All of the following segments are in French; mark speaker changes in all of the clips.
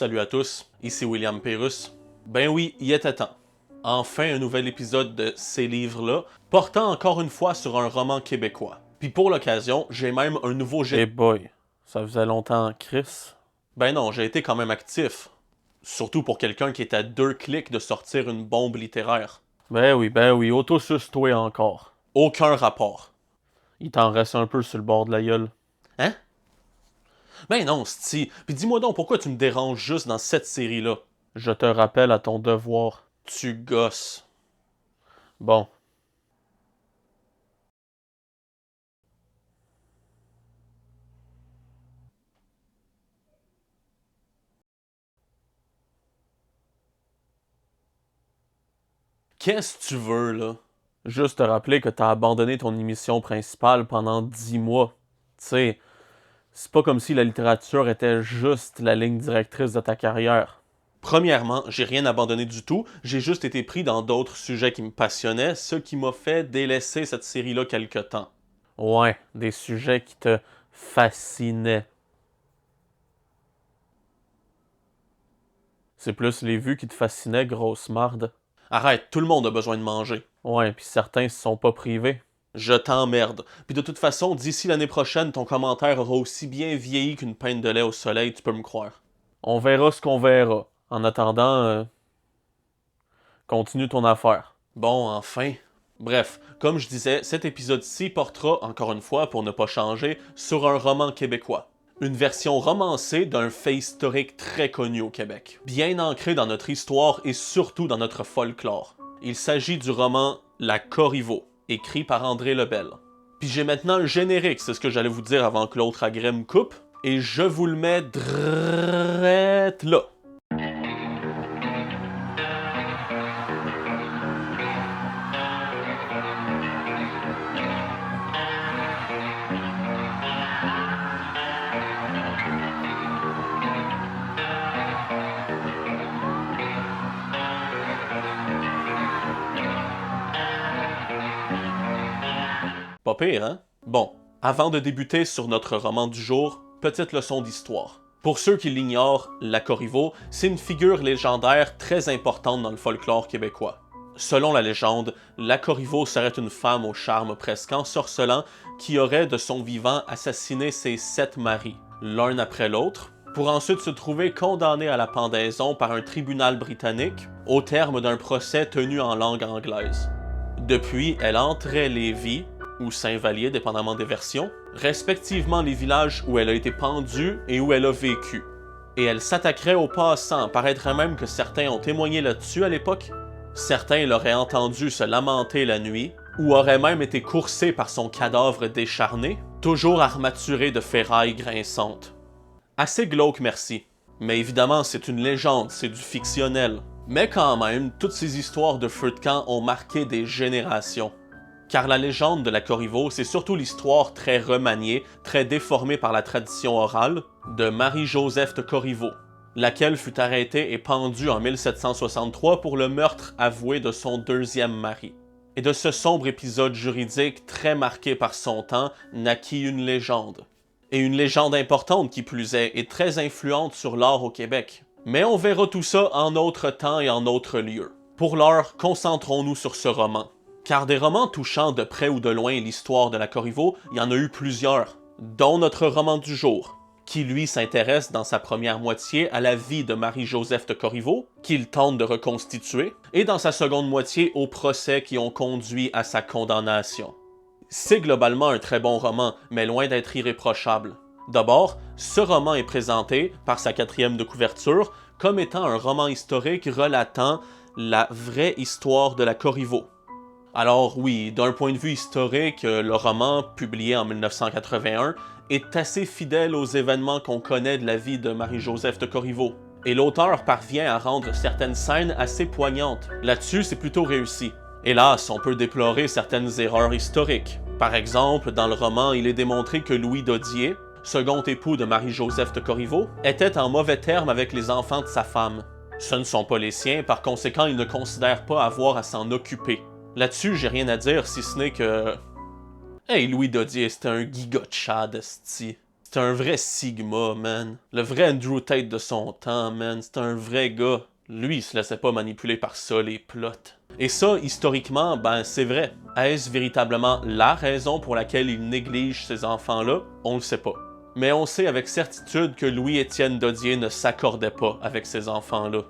Speaker 1: Salut à tous, ici William Pérusse. Ben oui, il était temps. Enfin un nouvel épisode de ces livres-là, portant encore une fois sur un roman québécois. Puis pour l'occasion, j'ai même un nouveau
Speaker 2: Hey boy, ça faisait longtemps, Chris.
Speaker 1: Ben non, j'ai été quand même actif. Surtout pour quelqu'un qui est à 2 clics de sortir une bombe littéraire.
Speaker 2: Ben oui, auto-suce-toi encore.
Speaker 1: Aucun rapport.
Speaker 2: Il t'en reste un peu sur le bord de la gueule.
Speaker 1: Hein? Ben non, c'ti. Puis dis-moi donc pourquoi tu me déranges juste dans cette série-là?
Speaker 2: Je te rappelle à ton devoir.
Speaker 1: Tu gosses.
Speaker 2: Bon.
Speaker 1: Qu'est-ce que tu veux, là?
Speaker 2: Juste te rappeler que t'as abandonné ton émission principale pendant 10 mois. Tu sais, c'est pas comme si la littérature était juste la ligne directrice de ta carrière.
Speaker 1: Premièrement, j'ai rien abandonné du tout, j'ai juste été pris dans d'autres sujets qui me passionnaient, ce qui m'a fait délaisser cette série-là quelque temps.
Speaker 2: Ouais, des sujets qui te fascinaient. C'est plus les vues qui te fascinaient, grosse marde.
Speaker 1: Arrête, tout le monde a besoin de manger.
Speaker 2: Ouais, pis certains se sont pas privés.
Speaker 1: Je t'emmerde. Puis de toute façon, d'ici l'année prochaine, ton commentaire aura aussi bien vieilli qu'une pinte de lait au soleil, tu peux me croire.
Speaker 2: On verra ce qu'on verra. En attendant, continue ton affaire.
Speaker 1: Bon, enfin. Bref, comme je disais, cet épisode-ci portera, encore une fois, pour ne pas changer, sur un roman québécois. Une version romancée d'un fait historique très connu au Québec, bien ancré dans notre histoire et surtout dans notre folklore. Il s'agit du roman La Corriveau, écrit par André Lebel. Puis j'ai maintenant le générique, c'est ce que j'allais vous dire avant que l'autre agrès me coupe, et je vous le mets drette là. Pas pire, hein? Bon, avant de débuter sur notre roman du jour, petite leçon d'histoire. Pour ceux qui l'ignorent, la Corriveau, c'est une figure légendaire très importante dans le folklore québécois. Selon la légende, la Corriveau serait une femme au charme presque ensorcelant qui aurait de son vivant assassiné ses 7 maris, l'un après l'autre, pour ensuite se trouver condamnée à la pendaison par un tribunal britannique au terme d'un procès tenu en langue anglaise. Depuis, elle entrait Lévis, ou Saint-Vallier, dépendamment des versions, respectivement les villages où elle a été pendue et où elle a vécu. Et elle s'attaquerait aux passants, paraîtrait même que certains ont témoigné là-dessus à l'époque. Certains l'auraient entendu se lamenter la nuit, ou auraient même été coursés par son cadavre décharné, toujours armaturé de ferrailles grinçantes. Assez glauque, merci. Mais évidemment, c'est une légende, c'est du fictionnel. Mais quand même, toutes ces histoires de feu de camp ont marqué des générations. Car la légende de la Corriveau, c'est surtout l'histoire très remaniée, très déformée par la tradition orale, de Marie-Joseph de Corriveau, laquelle fut arrêtée et pendue en 1763 pour le meurtre avoué de son 2e mari. Et de ce sombre épisode juridique très marqué par son temps, naquit une légende. Et une légende importante qui plus est, et très influente sur l'art au Québec. Mais on verra tout ça en autre temps et en autre lieu. Pour l'heure, concentrons-nous sur ce roman. Car des romans touchant de près ou de loin l'histoire de la Corriveau, il y en a eu plusieurs, dont notre roman du jour, qui lui s'intéresse dans sa première moitié à la vie de Marie-Joseph de Corriveau, qu'il tente de reconstituer, et dans sa seconde moitié aux procès qui ont conduit à sa condamnation. C'est globalement un très bon roman, mais loin d'être irréprochable. D'abord, ce roman est présenté, par sa 4e de couverture, comme étant un roman historique relatant la vraie histoire de la Corriveau. Alors oui, d'un point de vue historique, le roman, publié en 1981, est assez fidèle aux événements qu'on connaît de la vie de Marie-Joseph de Corriveau. Et l'auteur parvient à rendre certaines scènes assez poignantes. Là-dessus, c'est plutôt réussi. Hélas, on peut déplorer certaines erreurs historiques. Par exemple, dans le roman, il est démontré que Louis Dodier, second époux de Marie-Joseph de Corriveau, était en mauvais termes avec les enfants de sa femme. Ce ne sont pas les siens, par conséquent, il ne considère pas avoir à s'en occuper. Là-dessus, j'ai rien à dire si ce n'est que... Hey, Louis Dodier, c'était un giga de chad, esti. C'était un vrai Sigma, man. Le vrai Andrew Tate de son temps, man. C'était un vrai gars. Lui, il se laissait pas manipuler par ça, les plots. Et ça, historiquement, ben c'est vrai. Est-ce véritablement la raison pour laquelle il néglige ces enfants-là? On le sait pas. Mais on sait avec certitude que Louis-Étienne Dodier ne s'accordait pas avec ces enfants-là.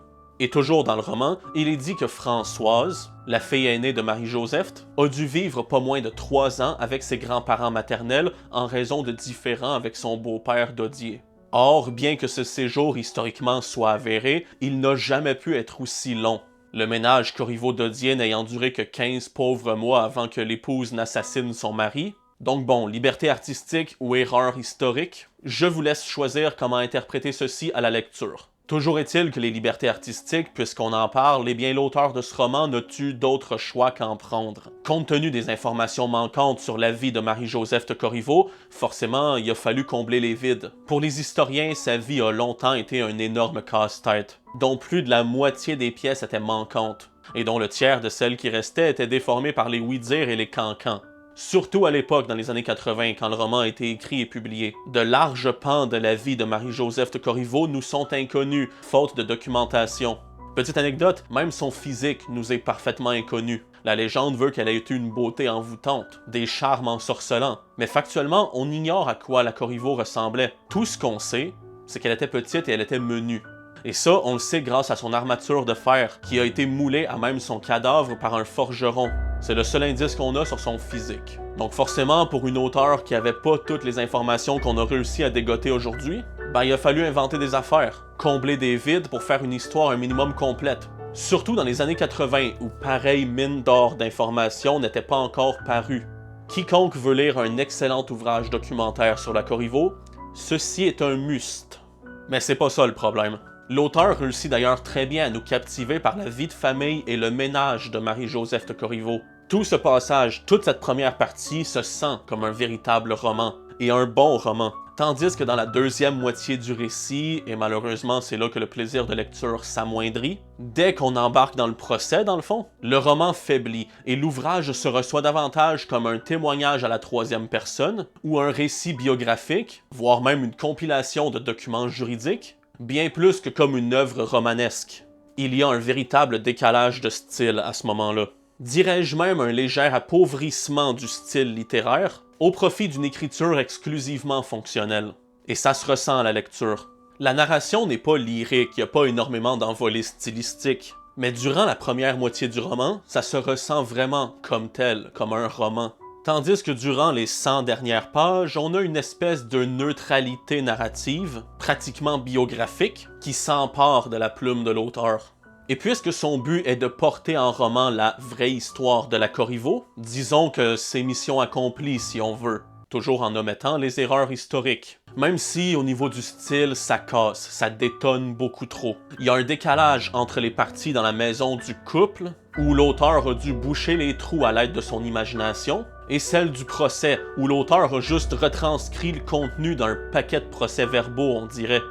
Speaker 1: Et toujours dans le roman, il est dit que Françoise, la fille aînée de Marie-Joseph, a dû vivre pas moins de 3 ans avec ses grands-parents maternels en raison de différends avec son beau-père Dodier. Or, bien que ce séjour historiquement soit avéré, il n'a jamais pu être aussi long. Le ménage Corriveau-Dodier n'ayant duré que 15 pauvres mois avant que l'épouse n'assassine son mari. Donc bon, liberté artistique ou erreur historique, je vous laisse choisir comment interpréter ceci à la lecture. Toujours est-il que les libertés artistiques, puisqu'on en parle, eh bien l'auteur de ce roman n'a eu d'autre choix qu'en prendre. Compte tenu des informations manquantes sur la vie de Marie-Joseph de Corriveau, forcément, il a fallu combler les vides. Pour les historiens, sa vie a longtemps été un énorme casse-tête, dont plus de la moitié des pièces étaient manquantes, et dont le tiers de celles qui restaient étaient déformées par les oui-dire et les cancans. Surtout à l'époque, dans les années 80, quand le roman a été écrit et publié. De larges pans de la vie de Marie-Joseph de Corriveau nous sont inconnus, faute de documentation. Petite anecdote, même son physique nous est parfaitement inconnu. La légende veut qu'elle ait été une beauté envoûtante, des charmes ensorcelants. Mais factuellement, on ignore à quoi la Corriveau ressemblait. Tout ce qu'on sait, c'est qu'elle était petite et elle était menue. Et ça, on le sait grâce à son armature de fer, qui a été moulée à même son cadavre par un forgeron. C'est le seul indice qu'on a sur son physique. Donc forcément, pour une auteure qui avait pas toutes les informations qu'on a réussi à dégoter aujourd'hui, ben il a fallu inventer des affaires, combler des vides pour faire une histoire un minimum complète. Surtout dans les années 80, où pareille mine d'or d'informations n'était pas encore parue. Quiconque veut lire un excellent ouvrage documentaire sur la Corriveau, ceci est un must. Mais c'est pas ça le problème. L'auteur réussit d'ailleurs très bien à nous captiver par la vie de famille et le ménage de Marie-Joseph de Corriveau. Tout ce passage, toute cette première partie se sent comme un véritable roman, et un bon roman. Tandis que dans la deuxième moitié du récit, et malheureusement c'est là que le plaisir de lecture s'amoindrit, dès qu'on embarque dans le procès dans le fond, le roman faiblit, et l'ouvrage se reçoit davantage comme un témoignage à la troisième personne, ou un récit biographique, voire même une compilation de documents juridiques, bien plus que comme une œuvre romanesque. Il y a un véritable décalage de style à ce moment-là. Dirais-je même un léger appauvrissement du style littéraire, au profit d'une écriture exclusivement fonctionnelle. Et ça se ressent à la lecture. La narration n'est pas lyrique, il n'y a pas énormément d'envolées stylistiques, mais durant la première moitié du roman, ça se ressent vraiment comme tel, comme un roman. Tandis que durant les 100 dernières pages, on a une espèce de neutralité narrative, pratiquement biographique, qui s'empare de la plume de l'auteur. Et puisque son but est de porter en roman la vraie histoire de la Corriveau, disons que c'est mission accomplie si on veut, toujours en omettant les erreurs historiques. Même si au niveau du style, ça casse, ça détonne beaucoup trop. Il y a un décalage entre les parties dans la maison du couple, où l'auteur a dû boucher les trous à l'aide de son imagination, et celle du procès, où l'auteur a juste retranscrit le contenu d'un paquet de procès-verbaux, on dirait.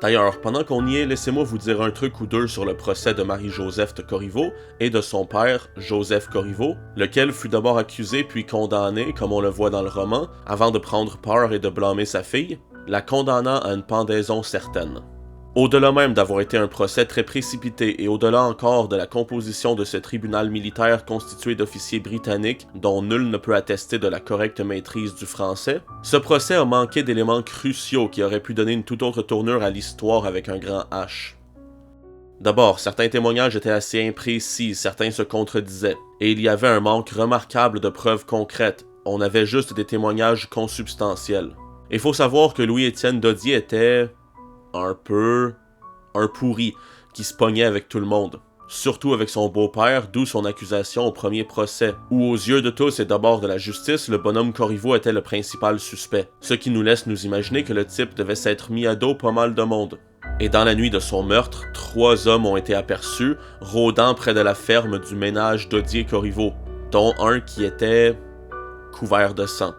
Speaker 2: D'ailleurs, pendant qu'on y est, laissez-moi vous dire un truc ou deux sur le procès de Marie-Joseph de Corriveau et de son père, Joseph Corriveau, lequel fut d'abord accusé puis condamné, comme on le voit dans le roman, avant de prendre peur et de blâmer sa fille, la condamnant à une pendaison certaine. Au-delà même d'avoir été un procès très précipité et au-delà encore de la composition de ce tribunal militaire constitué d'officiers britanniques dont nul ne peut attester de la correcte maîtrise du français, ce procès a manqué d'éléments cruciaux qui auraient pu donner une toute autre tournure à l'histoire avec un grand H. D'abord, certains témoignages étaient assez imprécis, certains se contredisaient, et il y avait un manque remarquable de preuves concrètes, on avait juste des témoignages consubstantiels. Il faut savoir que Louis-Étienne Dodier était un pourri, qui se pognait avec tout le monde. Surtout avec son beau-père, d'où son accusation au premier procès, où aux yeux de tous et d'abord de la justice, le bonhomme Corriveau était le principal suspect, ce qui nous laisse nous imaginer que le type devait s'être mis à dos pas mal de monde. Et dans la nuit de son meurtre, 3 hommes ont été aperçus, rôdant près de la ferme du ménage Dodier-Corriveau, dont un qui était couvert de sang.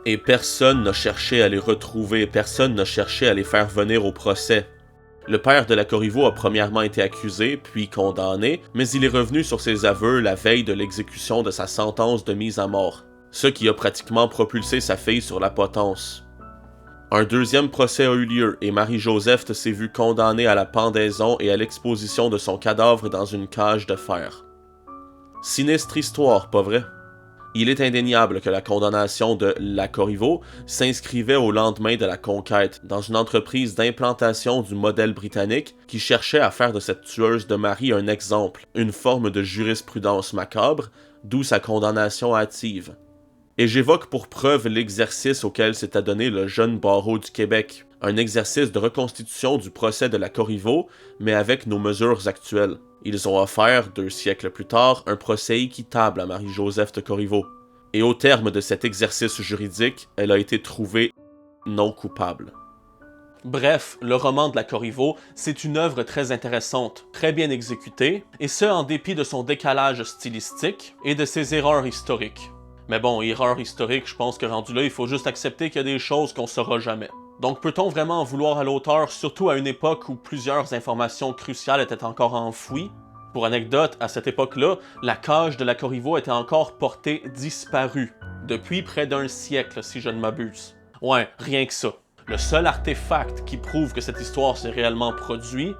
Speaker 2: Et personne n'a cherché à les retrouver, personne n'a cherché à les faire venir au procès. Le père de la Corriveau a premièrement été accusé, puis condamné, mais il est revenu sur ses aveux la veille de l'exécution de sa sentence de mise à mort, ce qui a pratiquement propulsé sa fille sur la potence. Un deuxième procès a eu lieu et Marie-Joseph s'est vue condamnée à la pendaison et à l'exposition de son cadavre dans une cage de fer. Sinistre histoire, pas vrai? Il est indéniable que la condamnation de la Corriveau s'inscrivait au lendemain de la conquête, dans une entreprise d'implantation du modèle britannique qui cherchait à faire de cette tueuse de mari un exemple, une forme de jurisprudence macabre, d'où sa condamnation hâtive. Et j'évoque pour preuve l'exercice auquel s'est adonné le jeune barreau du Québec, un exercice de reconstitution du procès de la Corriveau, mais avec nos mesures actuelles. Ils ont offert, 2 siècles plus tard, un procès équitable à Marie-Joseph de Corriveau. Et au terme de cet exercice juridique, elle a été trouvée non coupable.
Speaker 1: Bref, le roman de la Corriveau, c'est une œuvre très intéressante, très bien exécutée, et ce en dépit de son décalage stylistique et de ses erreurs historiques. Mais bon, erreurs historiques, je pense que rendu là, il faut juste accepter qu'il y a des choses qu'on saura jamais. Donc peut-on vraiment en vouloir à l'auteur, surtout à une époque où plusieurs informations cruciales étaient encore enfouies? Pour anecdote, à cette époque-là, la cage de la Corriveau était encore portée disparue, depuis près d'1 siècle si je ne m'abuse. Ouais, rien que ça. Le seul artefact qui prouve que cette histoire s'est réellement produite,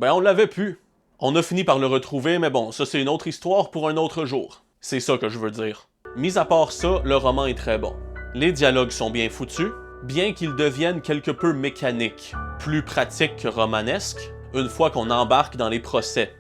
Speaker 1: ben on l'avait pu. On a fini par le retrouver, mais bon, ça c'est une autre histoire pour un autre jour. C'est ça que je veux dire. Mis à part ça, le roman est très bon. Les dialogues sont bien foutus, bien qu'ils deviennent quelque peu mécaniques, plus pratiques que romanesques, une fois qu'on embarque dans les procès.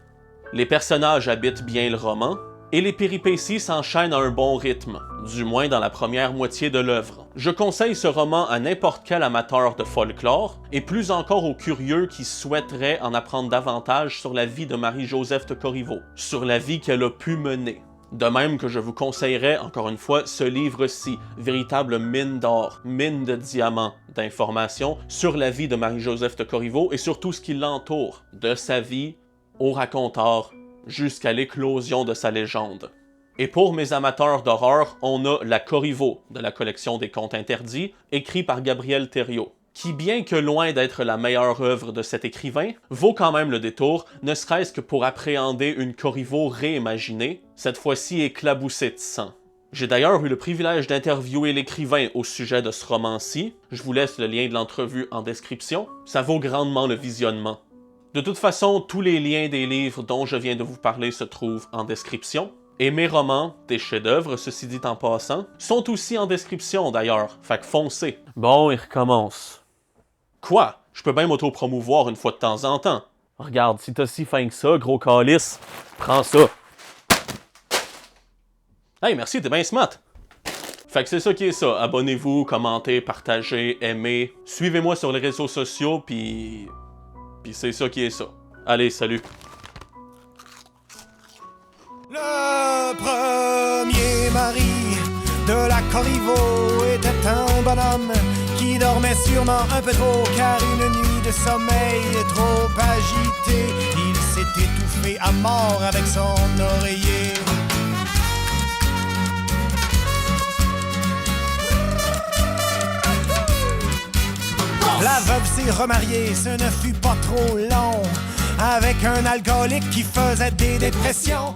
Speaker 1: Les personnages habitent bien le roman, et les péripéties s'enchaînent à un bon rythme, du moins dans la première moitié de l'œuvre. Je conseille ce roman à n'importe quel amateur de folklore, et plus encore aux curieux qui souhaiteraient en apprendre davantage sur la vie de Marie-Joseph de Corriveau, sur la vie qu'elle a pu mener. De même que je vous conseillerais, encore une fois, ce livre-ci, véritable mine d'or, mine de diamants d'informations sur la vie de Marie-Joseph de Corriveau et sur tout ce qui l'entoure, de sa vie au raconteur jusqu'à l'éclosion de sa légende. Et pour mes amateurs d'horreur, on a La Corriveau, de la collection des contes interdits, écrit par Gabriel Thériault, qui, bien que loin d'être la meilleure œuvre de cet écrivain, vaut quand même le détour, ne serait-ce que pour appréhender une Corriveau réimaginée, cette fois-ci éclaboussée de sang. J'ai d'ailleurs eu le privilège d'interviewer l'écrivain au sujet de ce roman-ci, je vous laisse le lien de l'entrevue en description, ça vaut grandement le visionnement. De toute façon, tous les liens des livres dont je viens de vous parler se trouvent en description, et mes romans, des chefs-d'œuvre, ceci dit en passant, sont aussi en description d'ailleurs, fait que foncez. Bon, il recommence. Quoi? Je peux bien m'auto-promouvoir une fois de temps en temps. Regarde, si t'as si fin que ça, gros calice, prends ça. Hey, merci, t'es bien smart. Fait que c'est ça qui est ça. Abonnez-vous, commentez, partagez, aimez. Suivez-moi sur les réseaux sociaux, puis c'est ça qui est ça. Allez, salut.
Speaker 3: Le premier mari de la Corriveau était un bonhomme qui dormait sûrement un peu trop, car une nuit de sommeil trop agitée, il s'est étouffé à mort avec son oreiller. La veuve s'est remariée, ce ne fut pas trop long, avec un alcoolique qui faisait des dépressions.